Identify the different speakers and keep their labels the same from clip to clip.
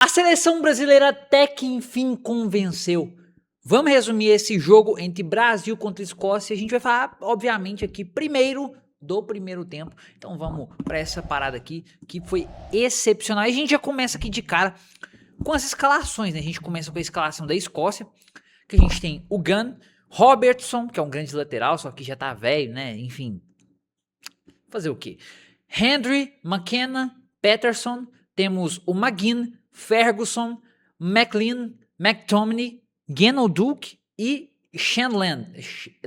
Speaker 1: A seleção brasileira até que enfim convenceu. Vamos resumir esse jogo entre Brasil contra Escócia. A gente vai falar, obviamente, aqui primeiro do primeiro tempo. Então vamos para essa parada aqui que foi excepcional. E a gente já começa aqui de cara com as escalações, né? A gente começa com a escalação da Escócia, que a gente tem o Gunn, Robertson, que é um grande lateral, só que já tá velho, né? Enfim, fazer o quê? Henry, McKenna, Patterson, temos o McGinn, Ferguson, McLean, McTominay, Duke e Shankland.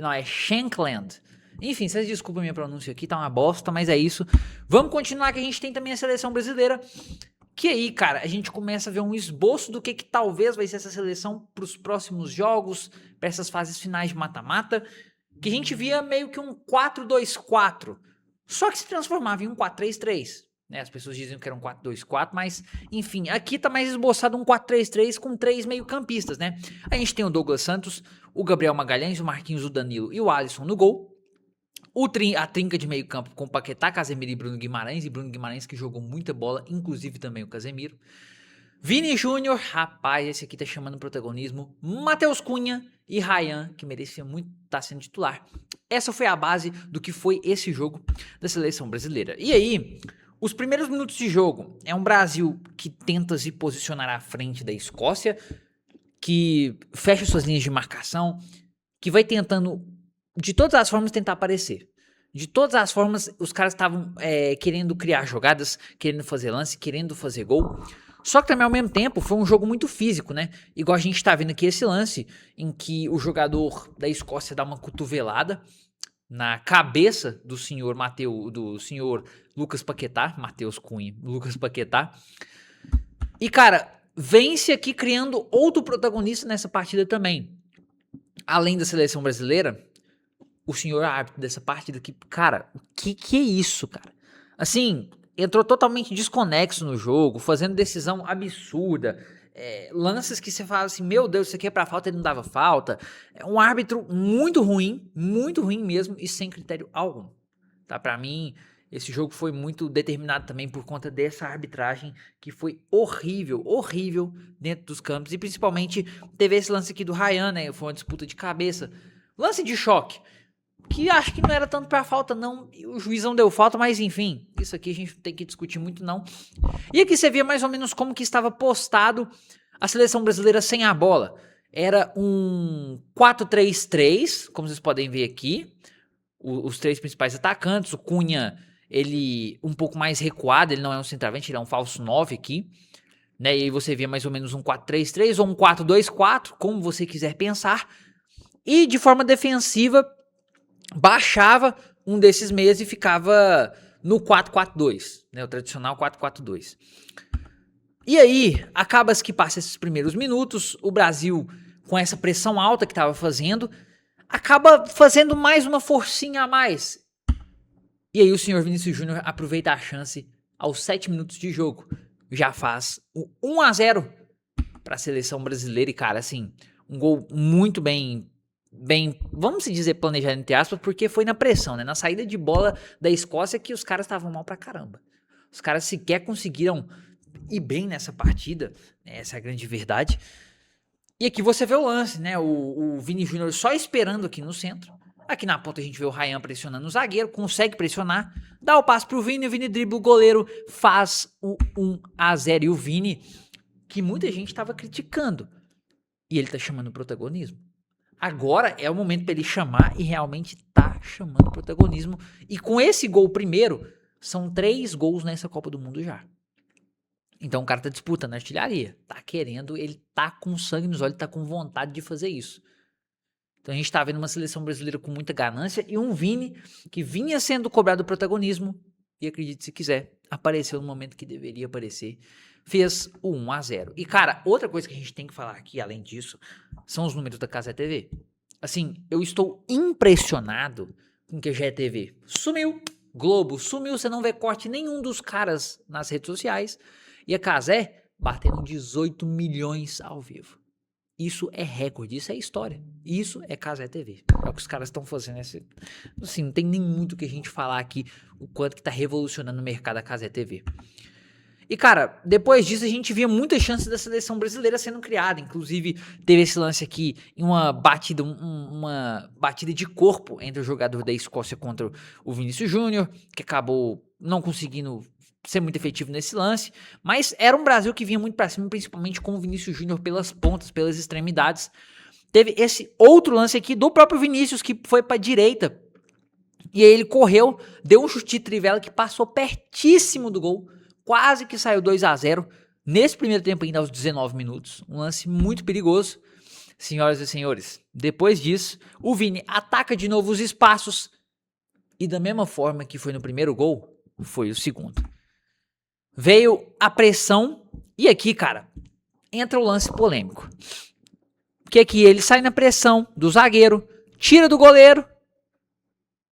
Speaker 1: Não, é Shankland. Enfim, vocês desculpem a minha pronúncia aqui, tá uma bosta, mas é isso. Vamos continuar, que a gente tem também a seleção brasileira. Que aí, cara, a gente começa a ver um esboço do que talvez vai ser essa seleção para os próximos jogos, para essas fases finais de mata-mata, que a gente via meio que um 4-2-4, só que se transformava em um 4-3-3. Né? As pessoas diziam que era um 4-2-4, mas enfim, aqui tá mais esboçado um 4-3-3 com 3 meio-campistas, né? A gente tem o Douglas Santos, o Gabriel Magalhães, o Marquinhos, o Danilo e o Alisson no gol. A trinca de meio campo com Paquetá, Casemiro e Bruno Guimarães que jogou muita bola, inclusive também o Casemiro. Vini Júnior, rapaz, esse aqui tá chamando protagonismo. Matheus Cunha e Ryan, que merecia muito estar sendo titular. Essa foi a base do que foi esse jogo da seleção brasileira. E aí, os primeiros minutos de jogo é um Brasil que tenta se posicionar à frente da Escócia, que fecha suas linhas de marcação, que vai tentando, de todas as formas, tentar aparecer. De todas as formas, os caras estavam querendo criar jogadas, querendo fazer lance, querendo fazer gol. Só que também, ao mesmo tempo, foi um jogo muito físico, né? Igual a gente tá vendo aqui esse lance, em que o jogador da Escócia dá uma cotovelada na cabeça do senhor Lucas Paquetá, Matheus Cunha, Lucas Paquetá. E, cara, vence aqui criando outro protagonista nessa partida também. Além da seleção brasileira, o senhor árbitro dessa partida aqui, cara, o que é isso, cara? Assim, entrou totalmente desconexo no jogo, fazendo decisão absurda, lances que você fala assim, meu Deus, isso aqui é pra falta, ele não dava falta. É um árbitro muito ruim mesmo, e sem critério algum, tá? Pra mim, esse jogo foi muito determinado também por conta dessa arbitragem, que foi horrível dentro dos campos, e principalmente teve esse lance aqui do Ryan, né, foi uma disputa de cabeça, lance de choque, que acho que não era tanto pra falta não, o juiz não deu falta, mas enfim, isso aqui a gente tem que discutir muito não. E aqui você via mais ou menos como que estava postado a seleção brasileira sem a bola. Era um 4-3-3, como vocês podem ver aqui, os três principais atacantes, o Cunha, ele um pouco mais recuado, ele não é um centroavante, ele é um falso 9 aqui, né? E aí você via mais ou menos um 4-3-3 ou um 4-2-4, como você quiser pensar. E de forma defensiva, baixava um desses meias e ficava no 4-4-2, né? O tradicional 4-4-2. E aí, acaba que passa esses primeiros minutos, o Brasil, com essa pressão alta que estava fazendo, acaba fazendo mais uma forcinha a mais. E aí o senhor Vinícius Júnior aproveita a chance aos 7 minutos de jogo. Já faz o 1-0 para a seleção brasileira e, cara, assim, um gol muito bem, vamos dizer planejado entre aspas, porque foi na pressão, né? Na saída de bola da Escócia que os caras estavam mal pra caramba. Os caras sequer conseguiram ir bem nessa partida, né? Essa é a grande verdade. E aqui você vê o lance, né? O Vini Júnior só esperando aqui no centro. Aqui na ponta a gente vê o Ryan pressionando o zagueiro, consegue pressionar, dá o passe pro Vini, o Vini dribla o goleiro, faz o 1-0. E o Vini, que muita gente estava criticando, e ele tá chamando o protagonismo. Agora é o momento para ele chamar, e realmente tá chamando o protagonismo. E com esse gol primeiro, são 3 gols nessa Copa do Mundo já. Então o cara tá disputando a artilharia, tá querendo, ele tá com sangue nos olhos, tá com vontade de fazer isso. Então a gente tá vendo uma seleção brasileira com muita ganância e um Vini que vinha sendo cobrado o protagonismo, e acredite se quiser, apareceu no momento que deveria aparecer, fez o 1-0. E cara, outra coisa que a gente tem que falar aqui, além disso, são os números da Cazé TV. Assim, eu estou impressionado com que a GTV sumiu, Globo sumiu, você não vê corte nenhum dos caras nas redes sociais, e a Cazé batendo 18 milhões ao vivo. Isso é recorde, isso é história. Isso é Cazé TV. É o que os caras estão fazendo. Assim, não tem nem muito o que a gente falar aqui, o quanto que tá revolucionando o mercado da Cazé TV. E, cara, depois disso a gente via muitas chances da seleção brasileira sendo criada. Inclusive, teve esse lance aqui em uma batida, uma batida de corpo entre o jogador da Escócia contra o Vinícius Júnior, que acabou não conseguindo ser muito efetivo nesse lance. Mas era um Brasil que vinha muito pra cima, principalmente com o Vinícius Júnior pelas pontas, pelas extremidades. Teve esse outro lance aqui do próprio Vinícius, que foi pra direita. E aí ele correu, deu um chute de trivela que passou pertíssimo do gol. Quase que saiu 2-0 nesse primeiro tempo ainda aos 19 minutos. Um lance muito perigoso. Senhoras e senhores, depois disso, o Vini ataca de novo os espaços. E da mesma forma que foi no primeiro gol, foi o segundo. Veio a pressão. E aqui, cara, entra o lance polêmico. Que aqui ele sai na pressão do zagueiro, tira do goleiro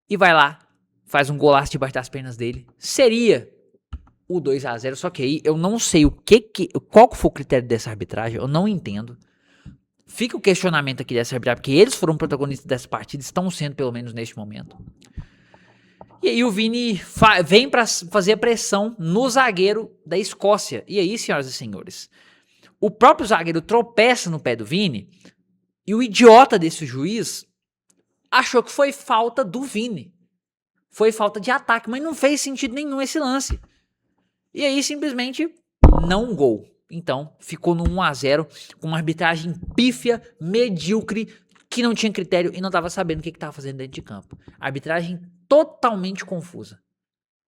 Speaker 1: e vai lá, faz um golaço debaixo das pernas dele. Seria o 2-0, só que aí eu não sei qual foi o critério dessa arbitragem, eu não entendo. Fica o questionamento aqui dessa arbitragem, porque eles foram protagonistas dessa partida, estão sendo pelo menos neste momento. E aí o Vini vem para fazer a pressão no zagueiro da Escócia. E aí, senhoras e senhores, o próprio zagueiro tropeça no pé do Vini e o idiota desse juiz achou que foi falta do Vini. Foi falta de ataque, mas não fez sentido nenhum esse lance. E aí, simplesmente, não gol. Então, ficou no 1-0, com uma arbitragem pífia, medíocre, que não tinha critério e não estava sabendo o que estava fazendo dentro de campo. Arbitragem totalmente confusa.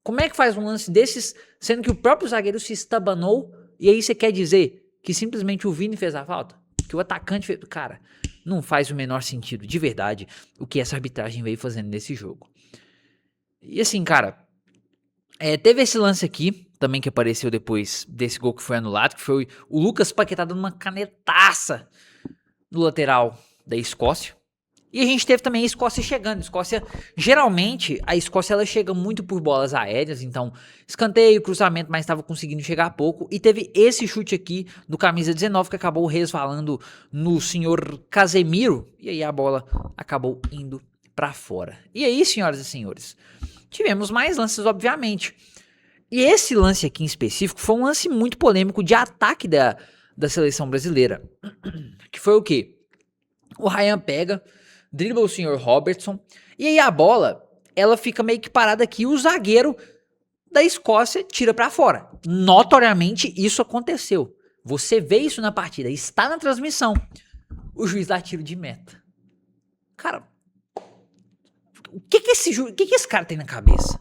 Speaker 1: Como é que faz um lance desses, sendo que o próprio zagueiro se estabanou, e aí você quer dizer que simplesmente o Vini fez a falta? Que o atacante fez... Cara, não faz o menor sentido, de verdade, o que essa arbitragem veio fazendo nesse jogo. E assim, cara... teve esse lance aqui, também que apareceu depois desse gol que foi anulado, que foi o Lucas Paquetá dando uma canetaça no lateral da Escócia. E a gente teve também a Escócia chegando. Geralmente, a Escócia ela chega muito por bolas aéreas, então escanteio, cruzamento, mas estava conseguindo chegar pouco. E teve esse chute aqui do camisa 19 que acabou resvalando no senhor Casemiro, e aí a bola acabou indo para fora. E aí, senhoras e senhores, tivemos mais lances, obviamente. E esse lance aqui em específico foi um lance muito polêmico de ataque da seleção brasileira. Que foi o quê? O Ryan pega, dribla o senhor Robertson, e aí a bola, ela fica meio que parada aqui, e o zagueiro da Escócia tira pra fora. Notoriamente isso aconteceu. Você vê isso na partida, está na transmissão. O juiz dá tiro de meta. Cara, o que esse cara tem na cabeça?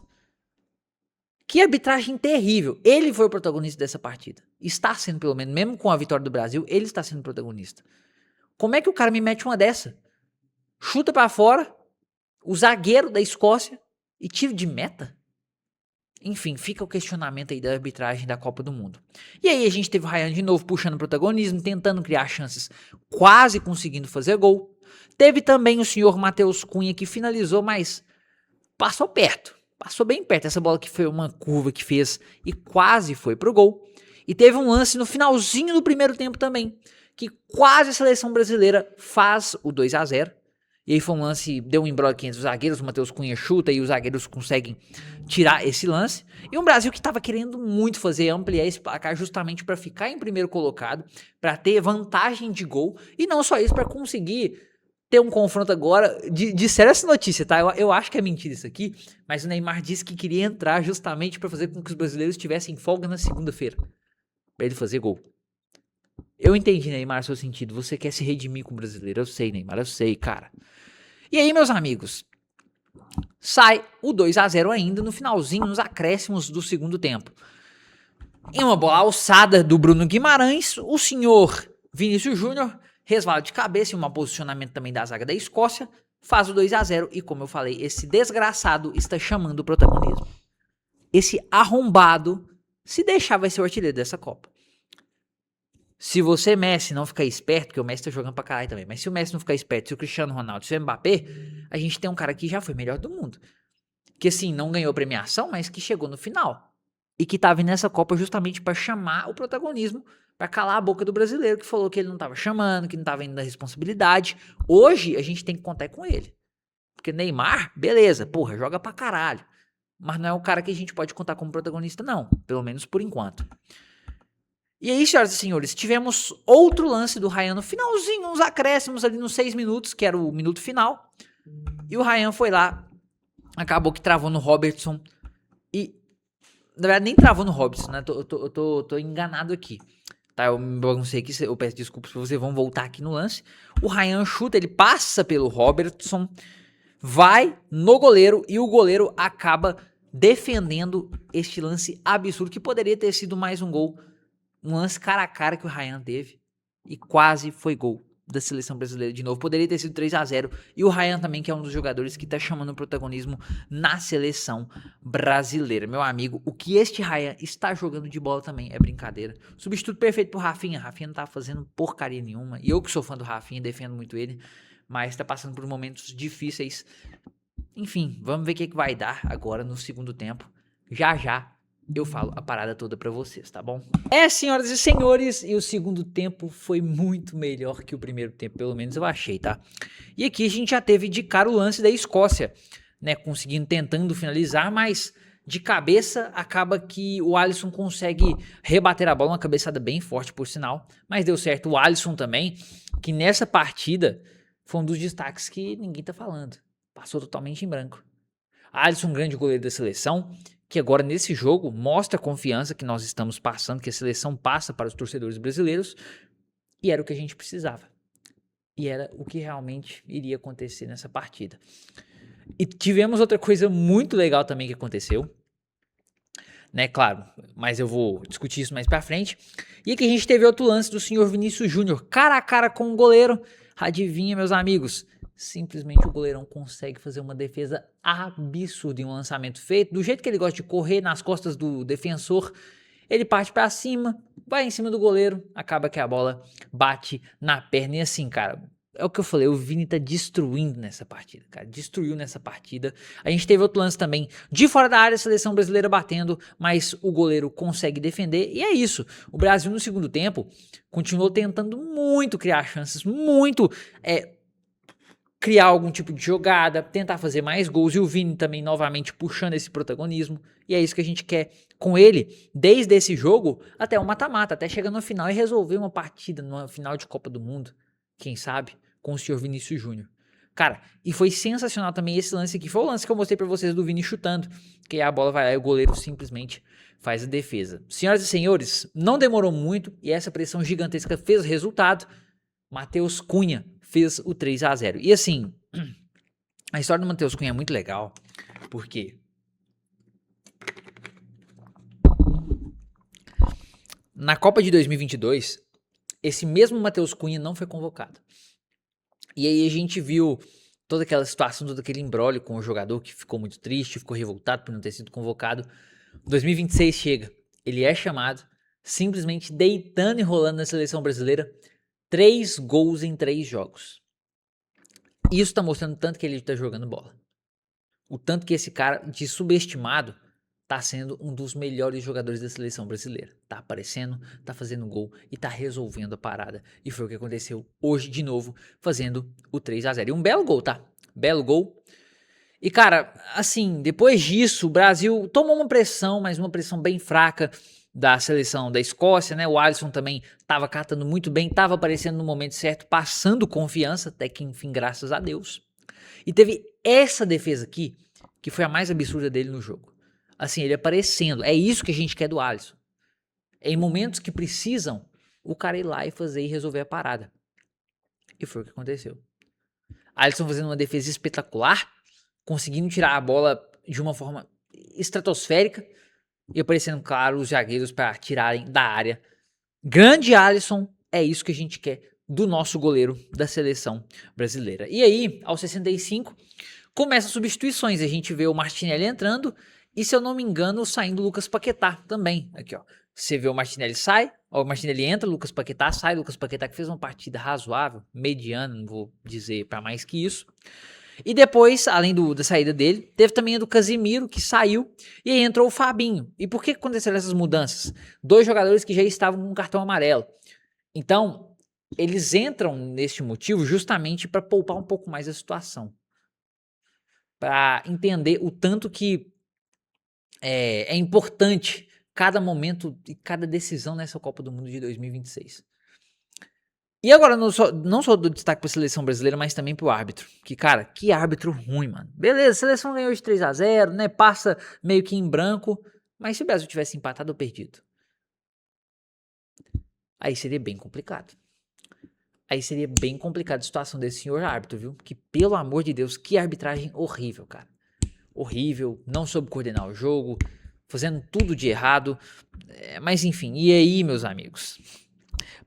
Speaker 1: Que arbitragem terrível. Ele foi o protagonista dessa partida. Está sendo, pelo menos, mesmo com a vitória do Brasil, ele está sendo protagonista. Como é que o cara me mete uma dessa? Chuta pra fora, o zagueiro da Escócia e tiro de meta? Enfim, fica o questionamento aí da arbitragem da Copa do Mundo. E aí a gente teve o Ryan de novo puxando o protagonismo, tentando criar chances, quase conseguindo fazer gol. Teve também o senhor Matheus Cunha que finalizou, mas passou perto. Passou bem perto. Essa bola que foi uma curva que fez e quase foi pro gol. E teve um lance no finalzinho do primeiro tempo também, que quase a seleção brasileira faz o 2-0. E aí foi um lance, deu um embrolho aqui entre os zagueiros, o Matheus Cunha chuta e os zagueiros conseguem tirar esse lance. E um Brasil que estava querendo muito ampliar esse placar justamente para ficar em primeiro colocado, para ter vantagem de gol. E não só isso, para conseguir ter um confronto agora. Disseram essa notícia, tá? Eu acho que é mentira isso aqui, mas o Neymar disse que queria entrar justamente para fazer com que os brasileiros tivessem folga na segunda-feira, para ele fazer gol. Eu entendi, Neymar, seu sentido. Você quer se redimir com o brasileiro. Eu sei, Neymar, eu sei, cara. E aí, meus amigos, sai o 2-0 ainda no finalzinho, nos acréscimos do segundo tempo. Em uma bola alçada do Bruno Guimarães, o senhor Vinícius Júnior resvala de cabeça em um posicionamento também da zaga da Escócia, faz o 2-0 e, como eu falei, esse desgraçado está chamando o protagonismo. Esse arrombado, se deixar, vai ser o artilheiro dessa Copa. Se você, Messi, não ficar esperto, porque o Messi tá jogando pra caralho também, mas se o Messi não ficar esperto, se o Cristiano Ronaldo, se o Mbappé, a gente tem um cara que já foi melhor do mundo. Que assim, não ganhou premiação, mas que chegou no final. E que tava nessa Copa justamente pra chamar o protagonismo, pra calar a boca do brasileiro, que falou que ele não tava chamando, que não tava indo da responsabilidade. Hoje, a gente tem que contar com ele. Porque Neymar, beleza, porra, joga pra caralho. mas não é o cara que a gente pode contar como protagonista, não. Pelo menos por enquanto. E aí, senhoras e senhores, tivemos outro lance do Ryan no finalzinho, uns acréscimos ali nos 6 minutos, que era o minuto final. E o Ryan foi lá, acabou que travou no Robertson. E, na verdade, nem travou no Robertson, né? Eu tô enganado aqui. Tá, eu me baguncei aqui, eu peço desculpas pra vocês, vamos voltar aqui no lance. O Ryan chuta, ele passa pelo Robertson, vai no goleiro e o goleiro acaba defendendo este lance absurdo, que poderia ter sido mais um gol. Um lance cara a cara que o Ryan teve e quase foi gol da seleção brasileira de novo. Poderia ter sido 3-0. E o Ryan também, que é um dos jogadores que tá chamando o protagonismo na seleção brasileira. Meu amigo, o que este Ryan está jogando de bola também é brincadeira. Substituto perfeito pro Rafinha. Rafinha não tá fazendo porcaria nenhuma. E eu que sou fã do Rafinha, defendo muito ele. Mas tá passando por momentos difíceis. Enfim, vamos ver o que vai dar agora no segundo tempo. Já eu falo a parada toda pra vocês, tá bom? Senhoras e senhores, e o segundo tempo foi muito melhor que o primeiro tempo, pelo menos eu achei, tá? E aqui a gente já teve de cara o lance da Escócia, né? Tentando finalizar, mas de cabeça acaba que o Alisson consegue rebater a bola, uma cabeçada bem forte, por sinal, mas deu certo. O Alisson também, que nessa partida foi um dos destaques que ninguém tá falando. Passou totalmente em branco. Alisson, grande goleiro da seleção, que agora nesse jogo mostra a confiança que nós estamos passando, que a seleção passa para os torcedores brasileiros, e era o que a gente precisava. E era o que realmente iria acontecer nessa partida. E tivemos outra coisa muito legal também que aconteceu, né, claro, mas eu vou discutir isso mais pra frente. E aqui a gente teve outro lance do senhor Vinícius Júnior, cara a cara com o goleiro. Adivinha, meus amigos? Simplesmente o goleirão consegue fazer uma defesa absurda em um lançamento feito. Do jeito que ele gosta de correr nas costas do defensor, ele parte pra cima, vai em cima do goleiro, acaba que a bola bate na perna. E assim, cara, é o que eu falei, o Vini tá destruindo nessa partida, cara. Destruiu nessa partida. A gente teve outro lance também de fora da área, a seleção brasileira batendo, mas o goleiro consegue defender. E é isso. O Brasil no segundo tempo continuou tentando muito criar chances, muito criar algum tipo de jogada, tentar fazer mais gols. E o Vini também novamente puxando esse protagonismo. E é isso que a gente quer com ele, desde esse jogo até o mata-mata, até chegar no final e resolver uma partida no final de Copa do Mundo. Quem sabe? Com o senhor Vinícius Júnior. Cara, e foi sensacional também esse lance aqui. Foi o lance que eu mostrei pra vocês do Vini chutando. Que a bola vai lá e o goleiro simplesmente faz a defesa. Senhoras e senhores, não demorou muito e essa pressão gigantesca fez resultado. Matheus Cunha fez o 3-0. E assim, a história do Matheus Cunha é muito legal, porque na Copa de 2022, esse mesmo Matheus Cunha não foi convocado. E aí a gente viu toda aquela situação, todo aquele imbróglio com o jogador que ficou muito triste, ficou revoltado por não ter sido convocado. 2026 chega, ele é chamado, simplesmente deitando e rolando na seleção brasileira, 3 gols em 3 jogos. Isso tá mostrando tanto que ele tá jogando bola. O tanto que esse cara de subestimado tá sendo um dos melhores jogadores da seleção brasileira. Tá aparecendo, tá fazendo gol e tá resolvendo a parada. E foi o que aconteceu hoje de novo, fazendo o 3-0. E um belo gol, tá? Belo gol. E cara, assim, depois disso, o Brasil tomou uma pressão, mas uma pressão bem fraca da seleção da Escócia, né? O Alisson também tava catando muito bem, tava aparecendo no momento certo, passando confiança, até que enfim, graças a Deus. E teve essa defesa aqui, que foi a mais absurda dele no jogo. Assim, ele aparecendo. É isso que a gente quer do Alisson. Em momentos que precisam, o cara ir lá e fazer e resolver a parada. E foi o que aconteceu. Alisson fazendo uma defesa espetacular, conseguindo tirar a bola de uma forma estratosférica e aparecendo, claro, os zagueiros para tirarem da área. Grande Alisson, é isso que a gente quer do nosso goleiro da seleção brasileira. E aí, aos 65, começa as substituições. A gente vê o Martinelli entrando e, se eu não me engano, saindo o Lucas Paquetá também. Aqui, ó. Você vê o Martinelli sai, ó, o Martinelli entra, o Lucas Paquetá sai, o Lucas Paquetá que fez uma partida razoável, mediana, não vou dizer para mais que isso. E depois, além da saída dele, teve também a do Casimiro, que saiu, e aí entrou o Fabinho. E por que aconteceram essas mudanças? 2 jogadores que já estavam com cartão amarelo. Então, eles entram neste motivo justamente para poupar um pouco mais a situação. Para entender o tanto que é importante cada momento e cada decisão nessa Copa do Mundo de 2026. E agora, não só do destaque pra seleção brasileira, mas também pro árbitro. Que, cara, que árbitro ruim, mano. Beleza, a seleção ganhou de 3-0, né? Passa meio que em branco. Mas se o Brasil tivesse empatado ou perdido, aí seria bem complicado. Aí seria bem complicado a situação desse senhor árbitro, viu? Que, pelo amor de Deus, que arbitragem horrível, cara. Horrível, não soube coordenar o jogo, fazendo tudo de errado. Mas enfim, e aí, meus amigos?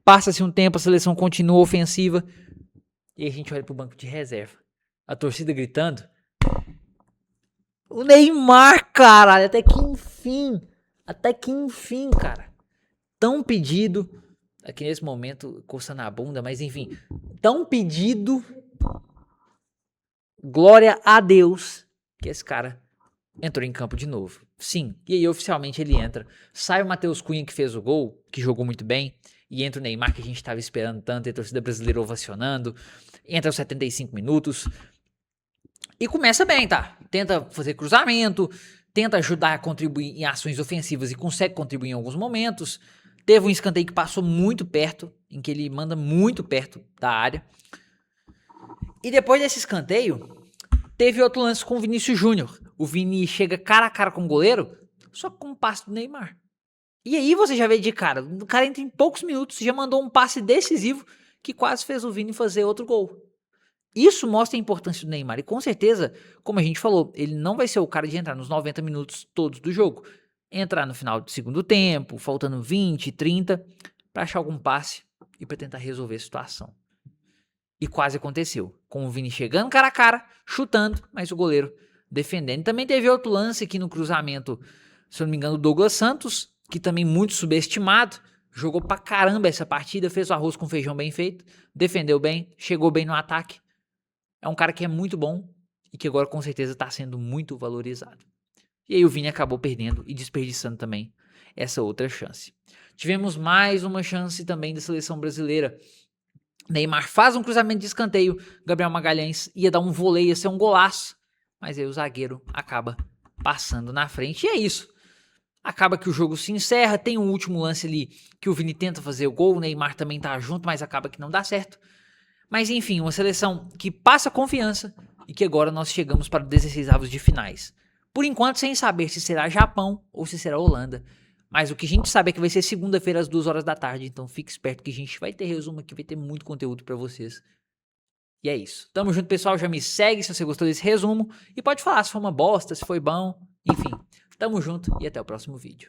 Speaker 1: Passa-se um tempo, a seleção continua ofensiva. E aí a gente olha pro banco de reserva. A torcida gritando. O Neymar, caralho, até que enfim. Até que enfim, cara. Tão pedido. Aqui nesse momento, coçando a bunda, mas enfim. Tão pedido. Glória a Deus que esse cara entrou em campo de novo. Sim, e aí oficialmente ele entra. Sai o Matheus Cunha que fez o gol, que jogou muito bem. E entra o Neymar que a gente tava esperando tanto, e a torcida brasileira ovacionando. Entra aos 75 minutos. E começa bem, tá? Tenta fazer cruzamento, tenta ajudar a contribuir em ações ofensivas e consegue contribuir em alguns momentos. Teve um escanteio que passou muito perto, em que ele manda muito perto da área. E depois desse escanteio, teve outro lance com o Vinícius Júnior. O Vini chega cara a cara com o goleiro, só com um passe do Neymar. E aí você já vê de cara, o cara entra em poucos minutos, já mandou um passe decisivo que quase fez o Vini fazer outro gol. Isso mostra a importância do Neymar. E com certeza, como a gente falou, ele não vai ser o cara de entrar nos 90 minutos todos do jogo. Entrar no final do segundo tempo, faltando 20, 30, para achar algum passe e para tentar resolver a situação. E quase aconteceu. Com o Vini chegando cara a cara, chutando, mas o goleiro defendendo. Também teve outro lance aqui no cruzamento, se eu não me engano, o Douglas Santos, que também muito subestimado. Jogou pra caramba essa partida, fez o arroz com feijão bem feito, defendeu bem, chegou bem no ataque. É um cara que é muito bom e que agora com certeza está sendo muito valorizado. E aí o Vini acabou perdendo e desperdiçando também essa outra chance. Tivemos mais uma chance também da seleção brasileira. Neymar faz um cruzamento de escanteio, Gabriel Magalhães ia dar um voleio, ia ser um golaço, mas aí o zagueiro acaba passando na frente e é isso. Acaba que o jogo se encerra, tem um último lance ali que o Vini tenta fazer o gol, o Neymar também tá junto, mas acaba que não dá certo. Mas enfim, uma seleção que passa confiança e que agora nós chegamos para os 16avos de finais. Por enquanto sem saber se será Japão ou se será Holanda. Mas o que a gente sabe é que vai ser segunda-feira às 2 horas da tarde, então fique esperto que a gente vai ter resumo aqui, vai ter muito conteúdo para vocês. E é isso. Tamo junto, pessoal, já me segue se você gostou desse resumo e pode falar se foi uma bosta, se foi bom, enfim. Tamo junto e até o próximo vídeo.